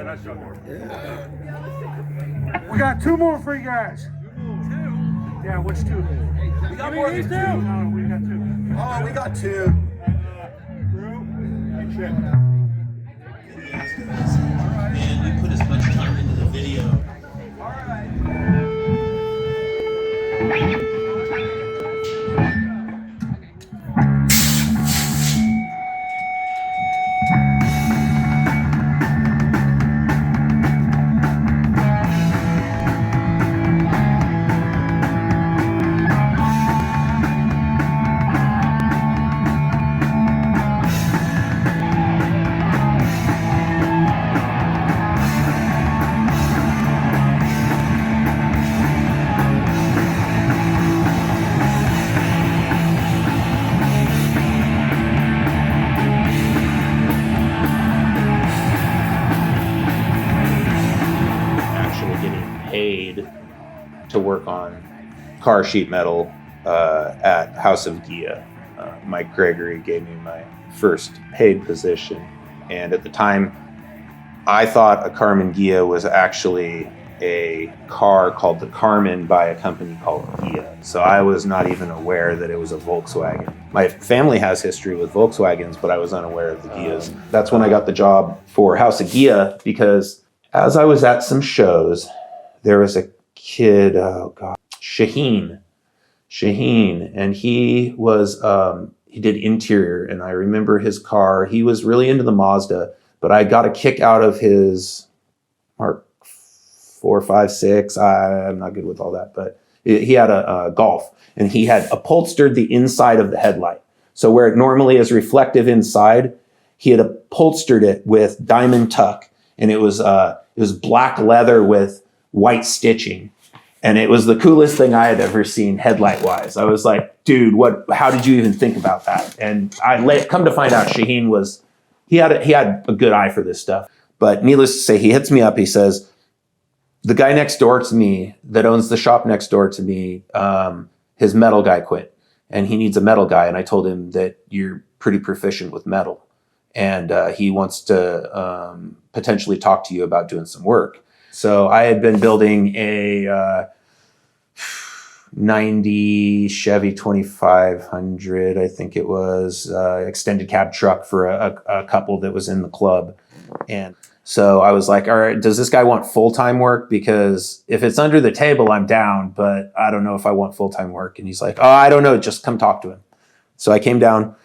We got 2 more for you guys. 2? Yeah, which 2? We got more than 2. No, we got 2. Oh, we got 2. Man, you put as much time into the video. All right. To work on car sheet metal at House of Gia. Mike Gregory gave me my first paid position, and at the time I thought a Karmann Gia was actually a car called the Karmann by a company called Gia. So I was not even aware that it was a Volkswagen. My family has history with Volkswagens, but I was unaware of the Gias. That's when I got the job for House of Gia, because as I was at some shows, there was a kid, oh God, Shaheen, and he was, he did interior, and I remember his car. He was really into the Mazda, but I got a kick out of his Mark 4, 5, 6. I'm not good with all that, but he had a Golf, and he had upholstered the inside of the headlight. So where it normally is reflective inside, he had upholstered it with diamond tuck, and it was black leather with white stitching. And it was the coolest thing I had ever seen headlight wise. I was like, dude, how did you even think about that? And come to find out Shaheen he had a good eye for this stuff. But needless to say, he hits me up. He says, the guy next door to me that owns the shop next door to me, his metal guy quit and he needs a metal guy. And I told him that you're pretty proficient with metal. And he wants to potentially talk to you about doing some work. So I had been building a 90 Chevy 2500, I think it was, extended cab truck for a couple that was in the club. And so I was like, all right, does this guy want full-time work? Because if it's under the table, I'm down, but I don't know if I want full-time work. And he's like, oh, I don't know, just come talk to him. So I came down,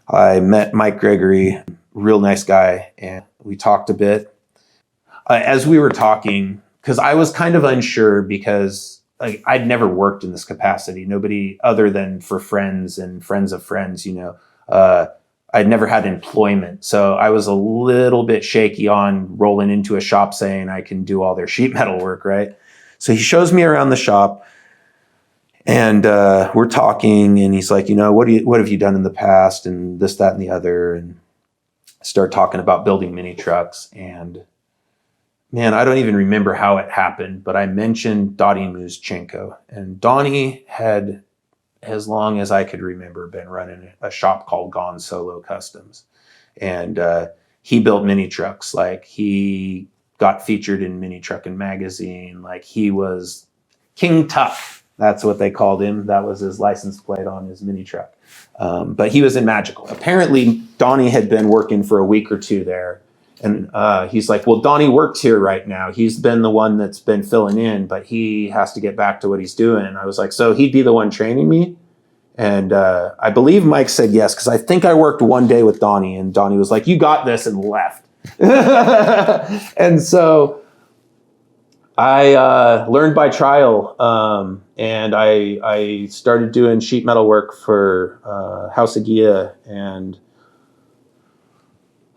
I met Mike Gregory, real nice guy, and we talked a bit. As we were talking, because I was kind of unsure because I'd never worked in this capacity. Nobody other than for friends and friends of friends, I'd never had employment. So I was a little bit shaky on rolling into a shop saying I can do all their sheet metal work, right? So he shows me around the shop and we're talking and he's like, what have you done in the past and this, that, and the other, and start talking about building mini trucks. And man, I don't even remember how it happened, but I mentioned Donnie Muschenko. And Donnie had, as long as I could remember, been running a shop called Gone Solo Customs. And he built mini trucks. Like, he got featured in Mini Truckin' Magazine. Like, he was King Tough. That's what they called him. That was his license plate on his mini truck. But he was in Magical. Apparently, Donnie had been working for a week or two there. And he's like, well, Donnie works here right now. He's been the one that's been filling in, but he has to get back to what he's doing. And I was like, so he'd be the one training me? And I believe Mike said yes, because I think I worked one day with Donnie, and Donnie was like, you got this, and left. And so I learned by trial, and I started doing sheet metal work for House of Gia, and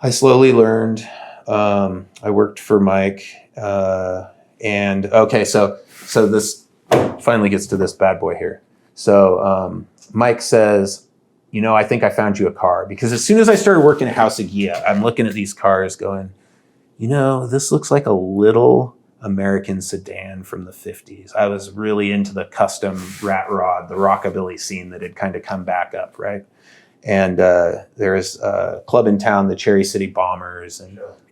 I slowly learned. I worked for Mike, and okay, so this finally gets to this bad boy here. So Mike says, I think I found you a car, because as soon as I started working at House of Gia, I'm looking at these cars going, this looks like a little American sedan from the 50s. I was really into the custom rat rod, the rockabilly scene that had kind of come back up, right? And there's a club in town, the Cherry City Bombers.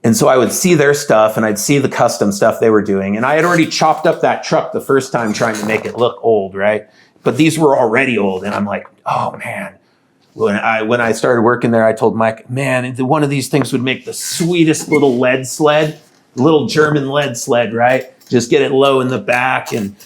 And so I would see their stuff and I'd see the custom stuff they were doing. And I had already chopped up that truck the first time trying to make it look old, right? But these were already old. And I'm like, oh man. When I started working there, I told Mike, man, one of these things would make the sweetest little lead sled, little German lead sled, right? Just get it low in the back and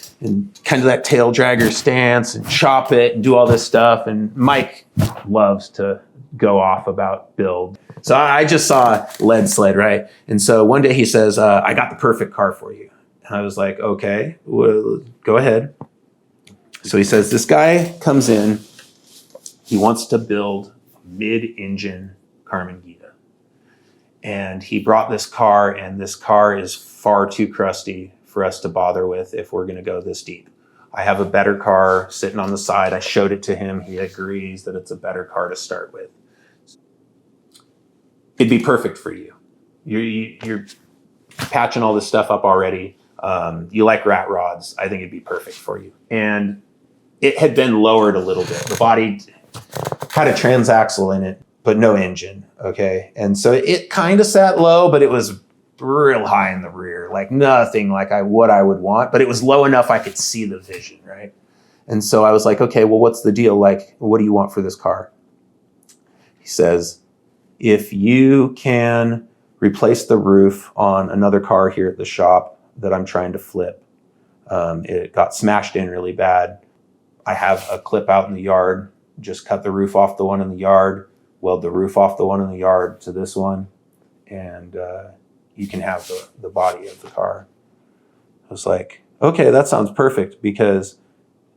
kind of that tail dragger stance and chop it and do all this stuff. And Mike loves to go off about build. So I just saw lead sled, right? And so one day he says, I got the perfect car for you. And I was like, okay, well, go ahead. So he says, this guy comes in, he wants to build a mid-engine Karmann Gia. And he brought this car, and this car is far too crusty for us to bother with if we're gonna go this deep. I have a better car sitting on the side. I showed it to him. He agrees that it's a better car to start with. It'd be perfect for you. You're patching all this stuff up already. You like rat rods. I think it'd be perfect for you. And it had been lowered a little bit. The body had a transaxle in it, but no engine, okay? And so it kind of sat low, but it was real high in the rear, like nothing like what I would want, but it was low enough I could see the vision, right? And so I was like, okay, well, what's the deal? Like, what do you want for this car? He says, if you can replace the roof on another car here at the shop that I'm trying to flip, it got smashed in really bad. I have a clip out in the yard, just cut the roof off the one in the yard, weld the roof off the one in the yard to this one, and you can have the body of the car. I was like, okay, that sounds perfect, because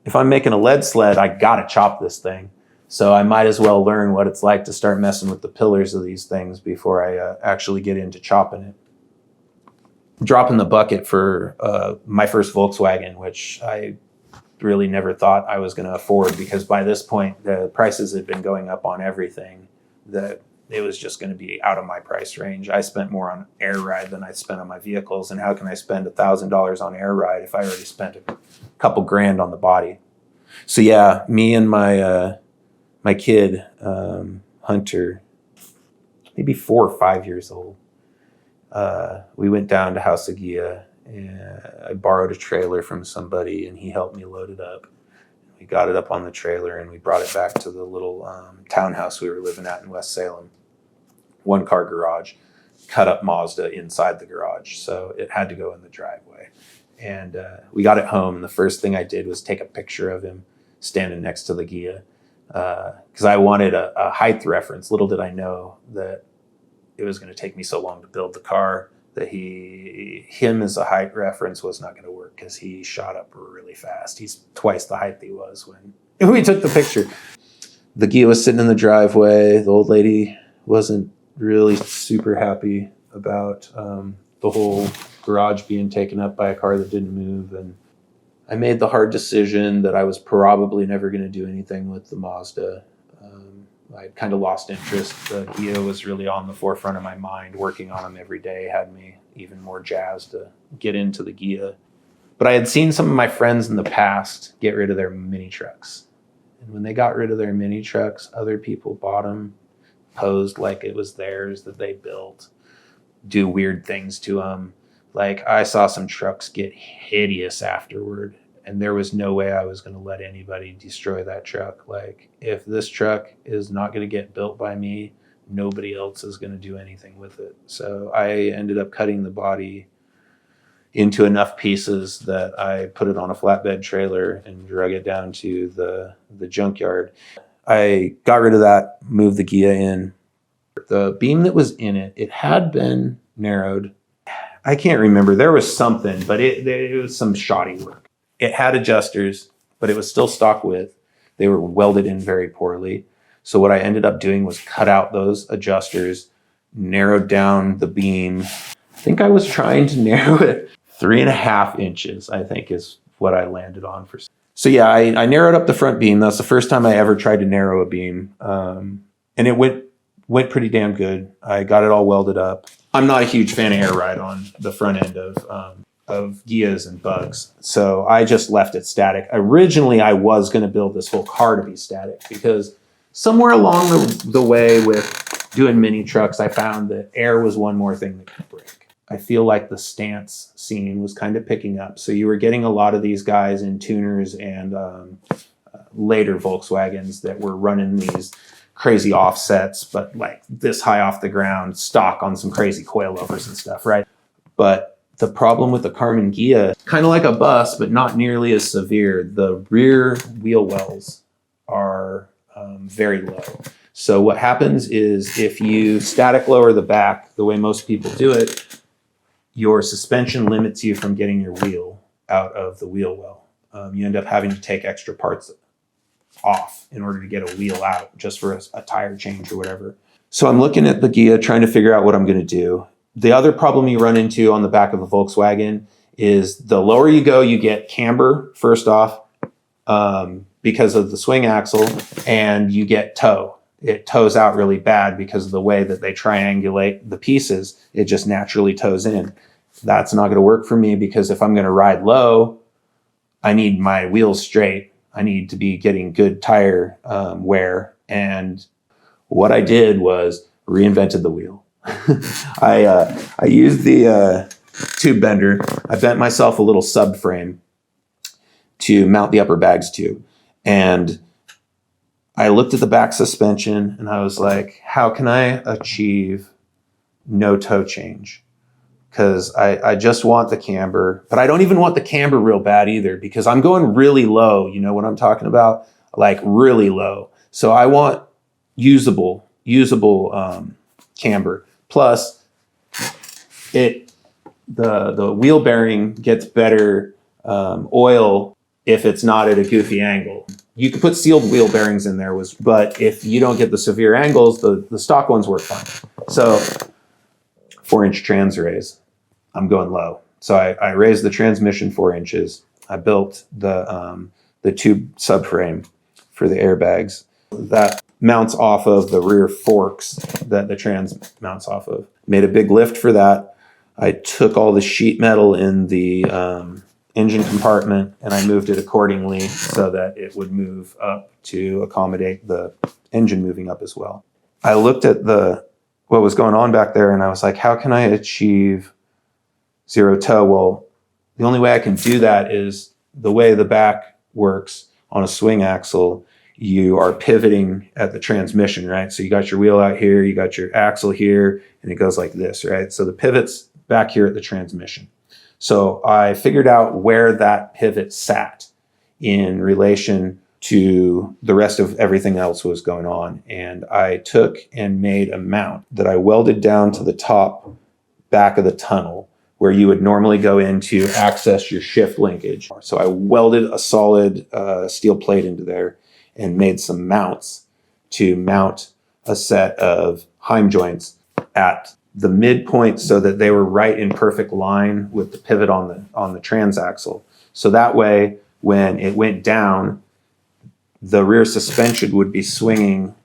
if I'm making a lead sled, I gotta chop this thing. So I might as well learn what it's like to start messing with the pillars of these things before I actually get into chopping it. Dropping the bucket for my first Volkswagen, which I really never thought I was going to afford, because by this point the prices had been going up on everything, that it was just going to be out of my price range. I spent more on air ride than I spent on my vehicles, and how can I spend $1,000 on air ride if I already spent a couple grand on the body? So yeah, me and my my kid Hunter, maybe 4 or 5 years old, we went down to House of Gia. And I borrowed a trailer from somebody, and he helped me load it up. We got it up on the trailer, and we brought it back to the little townhouse we were living at in West Salem. 1-car garage, cut up Mazda inside the garage, so it had to go in the driveway. And we got it home, and the first thing I did was take a picture of him standing next to the Gia, because I wanted a height reference. Little did I know that it was going to take me so long to build the car that him as a height reference was not going to work, because he shot up really fast. He's twice the height he was when we took the picture. The Gia was sitting in the driveway. The old lady wasn't really super happy about the whole garage being taken up by a car that didn't move. And I made the hard decision that I was probably never going to do anything with the Mazda. I kind of lost interest. The Gia was really on the forefront of my mind. Working on them every day had me even more jazzed to get into the Gia. But I had seen some of my friends in the past get rid of their mini trucks. And when they got rid of their mini trucks, other people bought them, posed like it was theirs that they built, do weird things to them. Like, I saw some trucks get hideous afterward, and there was no way I was going to let anybody destroy that truck. Like, if this truck is not going to get built by me, nobody else is going to do anything with it. So I ended up cutting the body into enough pieces that I put it on a flatbed trailer and drug it down to the junkyard. I got rid of that, moved the Gia in. The beam that was in it, it had been narrowed. I can't remember. There was something, but it was some shoddy work. It had adjusters, but it was still stock width. They were welded in very poorly. So what I ended up doing was cut out those adjusters, narrowed down the beam. I think I was trying to narrow it 3.5 inches, I think is what I landed on for. So yeah, I narrowed up the front beam. That's the first time I ever tried to narrow a beam. And it went pretty damn good. I got it all welded up. I'm not a huge fan of air ride on the front end of Ghias and Bugs. So I just left it static. Originally, I was going to build this whole car to be static, because somewhere along the way with doing mini trucks, I found that air was one more thing that could break. I feel like the stance scene was kind of picking up. So you were getting a lot of these guys in tuners and later Volkswagens that were running these crazy offsets, but like this high off the ground, stock on some crazy coilovers and stuff, right? But the problem with the Karmann Gia, kind of like a bus, but not nearly as severe. The rear wheel wells are very low. So what happens is if you static lower the back, the way most people do it, your suspension limits you from getting your wheel out of the wheel well. You end up having to take extra parts off in order to get a wheel out just for a tire change or whatever. So I'm looking at the Gia, trying to figure out what I'm going to do. The other problem you run into on the back of a Volkswagen is the lower you go, you get camber first off because of the swing axle, and you get toe. It toes out really bad because of the way that they triangulate the pieces. It just naturally toes in. That's not going to work for me because if I'm going to ride low, I need my wheels straight. I need to be getting good tire wear. And what I did was reinvented the wheel. I used the tube bender. I bent myself a little subframe to mount the upper bags to. And I looked at the back suspension and I was like, how can I achieve no toe change? Because I just want the camber, but I don't even want the camber real bad either because I'm going really low. You know what I'm talking about? Like really low. So I want usable camber. Plus, the wheel bearing gets better oil if it's not at a goofy angle. You could put sealed wheel bearings in there, but if you don't get the severe angles, the stock ones work fine. So 4-inch trans raise. I'm going low. So I raised the transmission 4 inches. I built the tube subframe for the airbags. That mounts off of the rear forks that the trans mounts off of. Made a big lift for that. I took all the sheet metal in the engine compartment and I moved it accordingly so that it would move up to accommodate the engine moving up as well. I looked at what was going on back there and I was like, how can I achieve zero toe? Well, the only way I can do that is the way the back works on a swing axle. You are pivoting at the transmission, right? So you got your wheel out here, you got your axle here, and it goes like this, right? So the pivot's back here at the transmission. So I figured out where that pivot sat in relation to the rest of everything else was going on. And I took and made a mount that I welded down to the top back of the tunnel where you would normally go in to access your shift linkage. So I welded a solid steel plate into there and made some mounts to mount a set of Heim joints at the midpoint so that they were right in perfect line with the pivot on the transaxle. So that way, when it went down, the rear suspension would be swinging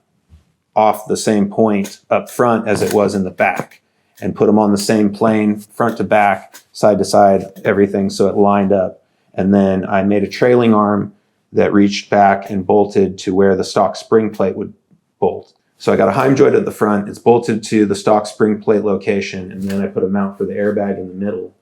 off the same point up front as it was in the back, and put them on the same plane, front to back, side to side, everything, so it lined up. And then I made a trailing arm that reached back and bolted to where the stock spring plate would bolt. So I got a Heim joint at the front, it's bolted to the stock spring plate location, and then I put a mount for the airbag in the middle.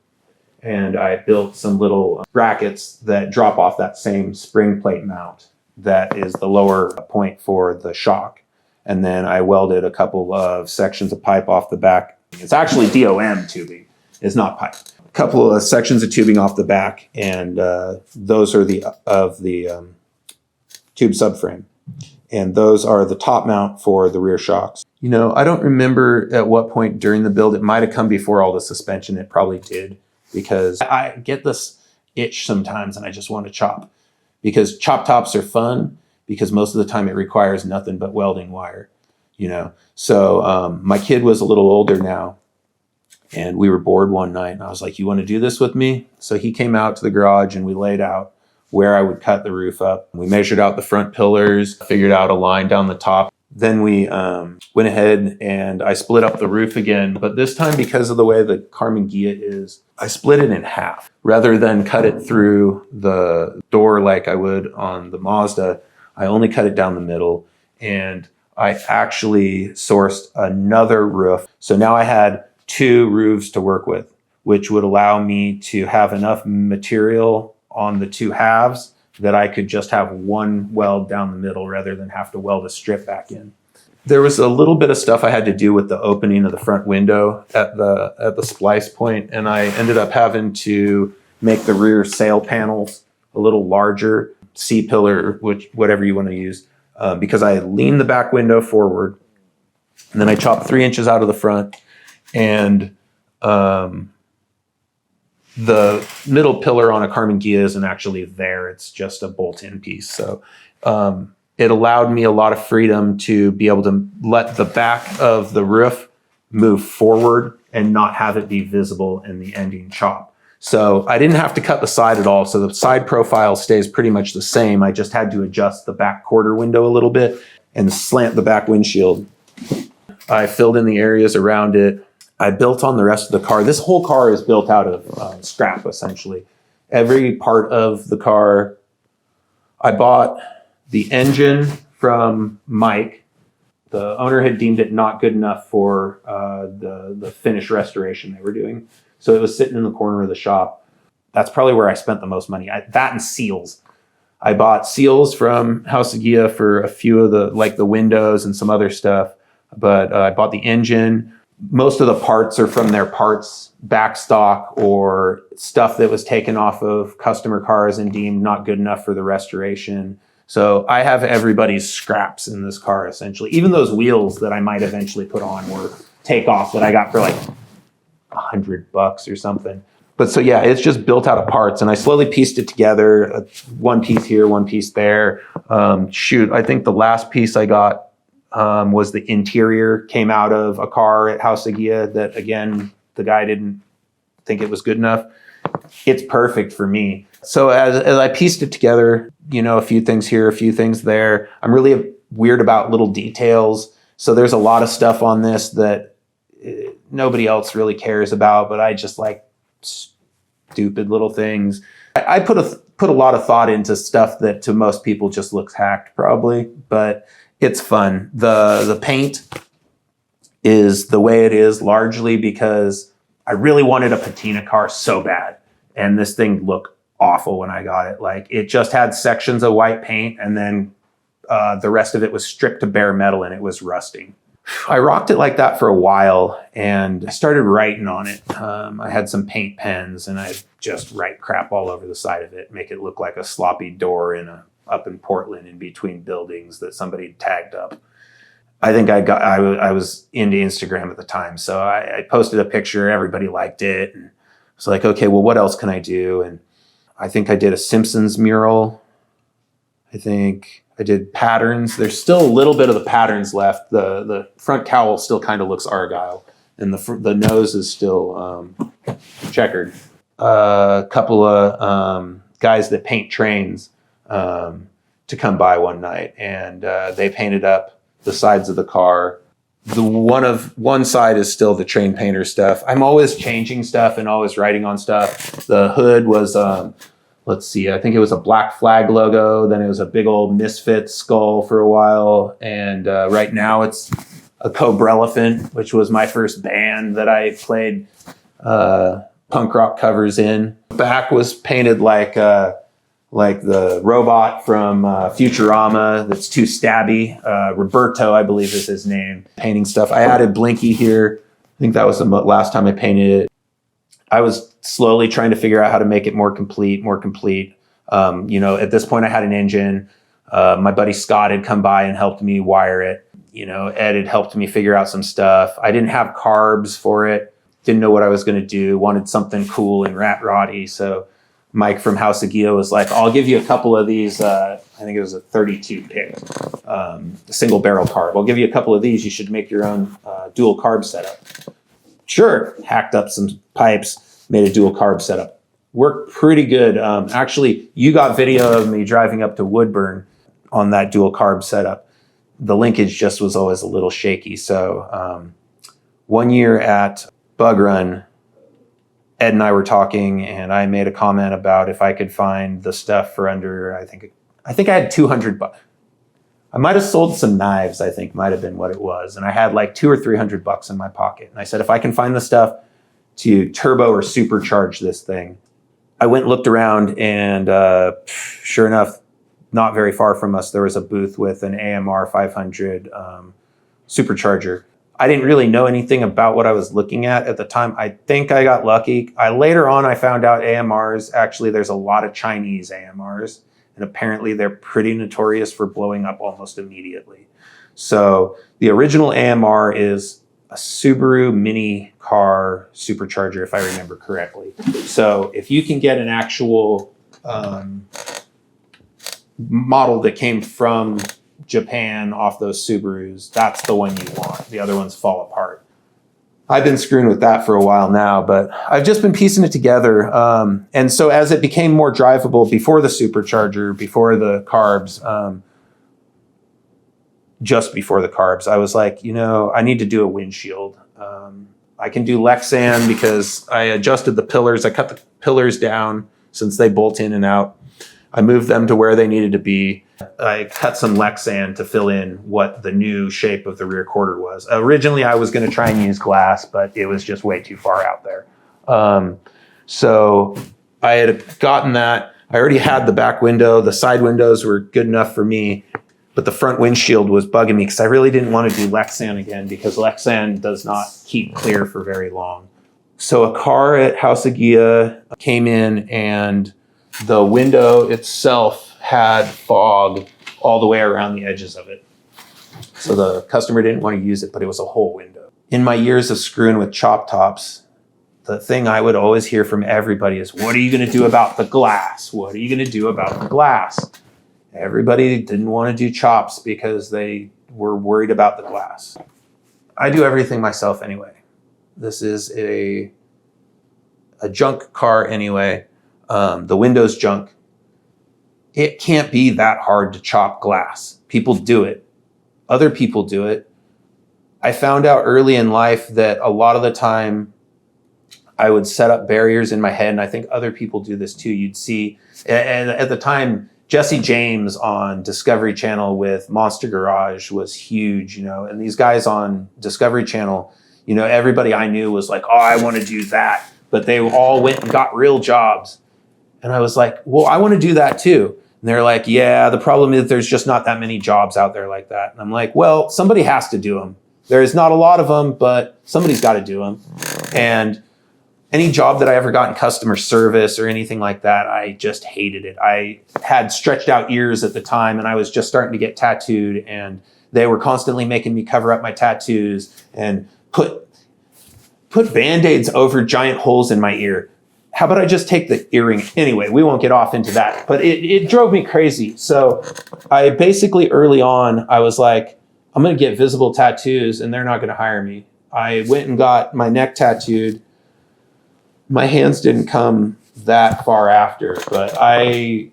And I built some little brackets that drop off that same spring plate mount that is the lower point for the shock. And then I welded a couple of sections of pipe off the back. It's actually DOM tubing, it's not pipe. A couple of sections of tubing off the back, and those are the tube subframe. And those are the top mount for the rear shocks. You know, I don't remember at what point during the build, it might have come before all the suspension, it probably did, because I get this itch sometimes and I just want to chop. Because chop tops are fun, because most of the time it requires nothing but welding wire, you know. So my kid was a little older now, and we were bored one night, and I was like, you want to do this with me? So he came out to the garage and we laid out where I would cut the roof up. We measured out the front pillars, figured out a line down the top. Then we went ahead and I split up the roof again, but this time, because of the way the Karmann Gia is, I split it in half. Rather than cut it through the door like I would on the Mazda, I only cut it down the middle, and I actually sourced another roof. So now I had 2 roofs to work with, which would allow me to have enough material on the 2 halves that I could just have one weld down the middle rather than have to weld a strip back in. There was a little bit of stuff I had to do with the opening of the front window at the splice point, and I ended up having to make the rear sail panels a little larger, C-pillar, whatever you want to use, because I leaned the back window forward, and then I chopped 3 inches out of the front, and the middle pillar on a Karmann Gia isn't actually there. It's just a bolt-in piece. So it allowed me a lot of freedom to be able to let the back of the roof move forward and not have it be visible in the ending chop. So I didn't have to cut the side at all. So the side profile stays pretty much the same. I just had to adjust the back quarter window a little bit and slant the back windshield. I filled in the areas around it. I built on the rest of the car. This whole car is built out of scrap, essentially. Every part of the car. I bought the engine from Mike. The owner had deemed it not good enough for the finish restoration they were doing. So it was sitting in the corner of the shop. That's probably where I spent the most money. That and seals. I bought seals from House of Gia for a few of the windows and some other stuff. But I bought the engine. Most of the parts are from their parts back stock or stuff that was taken off of customer cars and deemed not good enough for the restoration. So I have everybody's scraps in this car, essentially. Even those wheels that I might eventually put on were takeoffs that I got for like $100 or something. But so yeah, it's just built out of parts, and I slowly pieced it together. One piece here, one piece there. I think the last piece I got was the interior, came out of a car at House of Gia that, again, the guy didn't think it was good enough. It's perfect for me. So as I pieced it together, a few things here, a few things there. I'm really weird about little details. So there's a lot of stuff on this that nobody else really cares about, but I just like stupid little things. I put a lot of thought into stuff that to most people just looks hacked probably, but it's fun. The paint is the way it is largely because I really wanted a patina car so bad. And this thing looked awful when I got it. Like, it just had sections of white paint, and then the rest of it was stripped to bare metal, and it was rusting. I rocked it like that for a while, and I started writing on it. I had some paint pens, and I just write crap all over the side of it, make it look like a sloppy door up in Portland in between buildings that somebody tagged up. I think I was into Instagram at the time, so I posted a picture, everybody liked it, and I was like, okay, well, what else can I do? And I think I did a Simpsons mural. I think I did patterns. There's still a little bit of the patterns left. The front cowl still kind of looks Argyle, and the nose is still checkered. A couple of guys that paint trains to come by one night, and they painted up the sides of the car. One side is still the train painter stuff. I'm always changing stuff and always writing on stuff. The hood was, let's see, I think it was a Black Flag logo. Then it was a big old Misfits skull for a while. And right now it's a Cobrellaphant, which was my first band that I played punk rock covers in. Back was painted like the robot from Futurama that's too stabby. Roberto, I believe is his name. Painting stuff. I added Blinky here. I think that was the last time I painted it. I was slowly trying to figure out how to make it more complete. At this point I had an engine. My buddy Scott had come by and helped me wire it. Ed had helped me figure out some stuff. I didn't have carbs for it. Didn't know what I was going to do. Wanted something cool and rat roddy. So Mike from House of Gia was like, I'll give you a couple of these. I think it was a 32 pick, a single barrel carb. I'll give you a couple of these. You should make your own dual carb setup. Sure. Hacked up some pipes, made a dual carb setup. Worked pretty good. Actually, you got video of me driving up to Woodburn on that dual carb setup. The linkage just was always a little shaky. So one year at Bug Run, Ed and I were talking, and I made a comment about if I could find the stuff for under, I think I had $200. I might have sold some knives, I think might have been what it was. And I had like $200 or $300 in my pocket. And I said, if I can find the stuff to turbo or supercharge this thing. I went and looked around, and sure enough, not very far from us, there was a booth with an AMR 500 supercharger. I didn't really know anything about what I was looking at the time. I think I got lucky. Later on, I found out AMRs, actually, there's a lot of Chinese AMRs, and apparently they're pretty notorious for blowing up almost immediately. So the original AMR is a Subaru mini car supercharger, if I remember correctly. So if you can get an actual model that came from Japan off those Subarus, that's the one you want. The other ones fall apart. I've been screwing with that for a while now, but I've just been piecing it together. And so as it became more drivable before the supercharger, before the carbs, just before the carbs, I was like, you know, I need to do a windshield. I can do Lexan because I adjusted the pillars. I cut the pillars down since they bolt in and out. I moved them to where they needed to be. I cut some Lexan to fill in what the new shape of the rear quarter was. Originally, I was going to try and use glass, but it was just way too far out there. So I had gotten that. I already had the back window. The side windows were good enough for me, but the front windshield was bugging me because I really didn't want to do Lexan again because Lexan does not keep clear for very long. So a car at House of Gia came in, and the window itself had fog all the way around the edges of it. So the customer didn't want to use it, but it was a whole window. In my years of screwing with chop tops, the thing I would always hear from everybody is, what are you going to do about the glass? What are you going to do about the glass? Everybody didn't want to do chops because they were worried about the glass. I do everything myself anyway. This is a junk car anyway. The window's junk. It can't be that hard to chop glass. People do it. Other people do it. I found out early in life that a lot of the time I would set up barriers in my head, and I think other people do this too. You'd see, and at the time, Jesse James on Discovery Channel with Monster Garage was huge, you know, and these guys on Discovery Channel, you know, everybody I knew was like, oh, I want to do that. But they all went and got real jobs. And I was like, well, I want to do that too. And they're like, yeah, the problem is there's just not that many jobs out there like that. And I'm like, well, somebody has to do them. There's not a lot of them, but somebody's got to do them. And any job that I ever got in customer service or anything like that, I just hated it. I had stretched out ears at the time, and I was just starting to get tattooed, and they were constantly making me cover up my tattoos and put Band-Aids over giant holes in my ear. How about I just take the earring? Anyway, we won't get off into that, but it drove me crazy. So I basically early on, I was like, I'm going to get visible tattoos and they're not going to hire me. I went and got my neck tattooed. My hands didn't come that far after, but I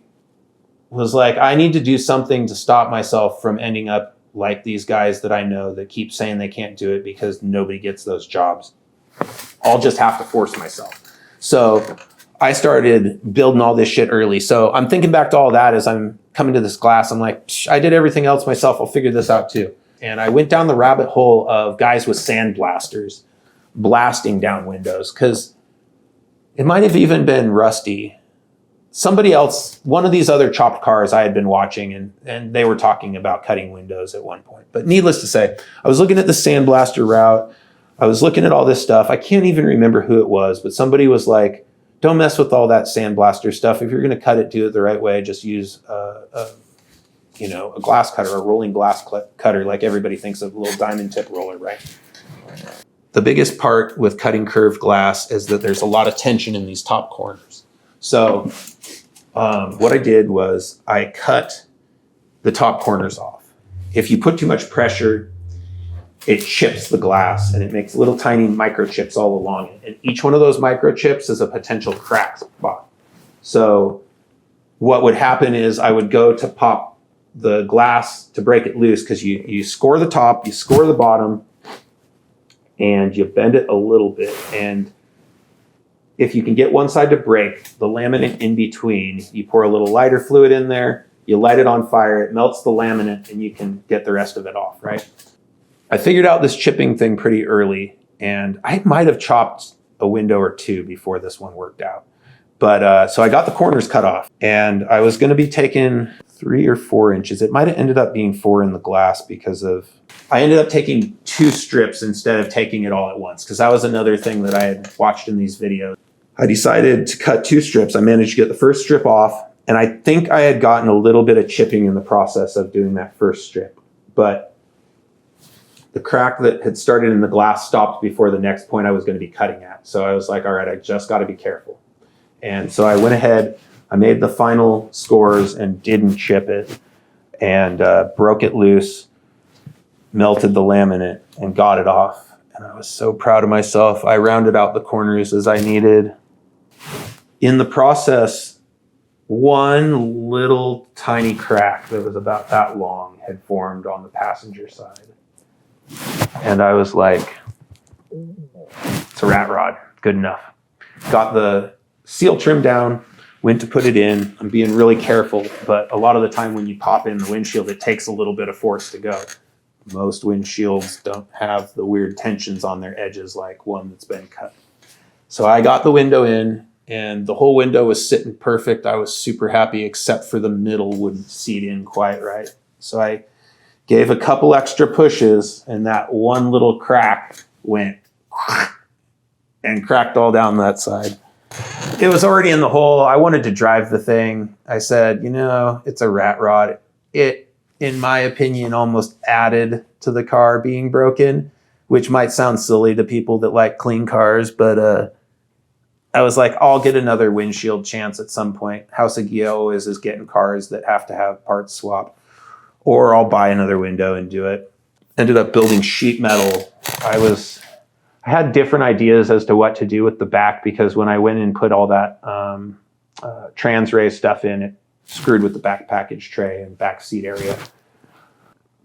was like, I need to do something to stop myself from ending up like these guys that I know that keep saying they can't do it because nobody gets those jobs. I'll just have to force myself. So I started building all this shit early. So I'm thinking back to all that as I'm coming to this class. I'm like, I did everything else myself. I'll figure this out too. And I went down the rabbit hole of guys with sandblasters blasting down windows because it might have even been Rusty. Somebody else, one of these other chopped cars I had been watching, and they were talking about cutting windows at one point. But needless to say, I was looking at the sandblaster route. I was looking at all this stuff. I can't even remember who it was, but somebody was like, don't mess with all that sandblaster stuff. If you're going to cut it, do it the right way. Just use a glass cutter, a rolling glass cutter, like everybody thinks of, a little diamond tip roller, right? The biggest part with cutting curved glass is that there's a lot of tension in these top corners. So what I did was I cut the top corners off. If you put too much pressure, it chips the glass and it makes little tiny microchips all along it. And each one of those microchips is a potential crack spot. So what would happen is I would go to pop the glass to break it loose because you score the top, you score the bottom, and you bend it a little bit. And if you can get one side to break, the laminate in between, you pour a little lighter fluid in there, You light it on fire, it melts the laminate, and you can get the rest of it off, right? I figured out this chipping thing pretty early, and I might have chopped a window or two before this one worked out. But so I got the corners cut off, and I was going to be taking 3 or 4 inches. It might have ended up being 4 in the glass because I ended up taking 2 strips instead of taking it all at once, because that was another thing that I had watched in these videos. I decided to cut 2 strips. I managed to get the first strip off, and I think I had gotten a little bit of chipping in the process of doing that first strip, but the crack that had started in the glass stopped before the next point I was going to be cutting at. So I was like, all right, I just got to be careful. And so I went ahead, I made the final scores and didn't chip it, and broke it loose, melted the laminate, and got it off. And I was so proud of myself. I rounded out the corners as I needed. In the process, one little tiny crack that was about that long had formed on the passenger side. And I was like, it's a rat rod, good enough. Got the seal trim down, went to put it in. I'm being really careful, but a lot of the time when you pop in the windshield, it takes a little bit of force to go. Most windshields don't have the weird tensions on their edges like one that's been cut. So I got the window in, and the whole window was sitting perfect. I was super happy, except for the middle wouldn't seat in quite right. So I gave a couple extra pushes, and that one little crack went and cracked all down that side. It was already in the hole. I wanted to drive the thing. I said, you know, it's a rat rod. It, in my opinion, almost added to the car being broken, which might sound silly to people that like clean cars, but I was like, I'll get another windshield chance at some point. House of Gia always is getting cars that have to have parts swapped. Or I'll buy another window and do it. Ended up building sheet metal. I had different ideas as to what to do with the back, because when I went and put all that Transray stuff in, it screwed with the back package tray and back seat area.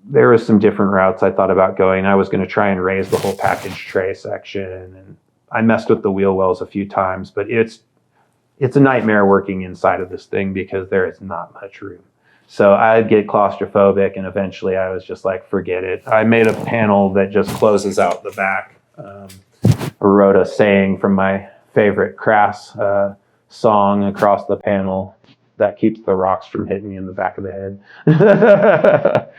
There were some different routes I thought about going. I was going to try and raise the whole package tray section, and I messed with the wheel wells a few times, but it's a nightmare working inside of this thing because there is not much room. So I'd get claustrophobic, and eventually I was just like, forget it. I made a panel that just closes out the back. I wrote a saying from my favorite Crass song across the panel that keeps the rocks from hitting me in the back of the head.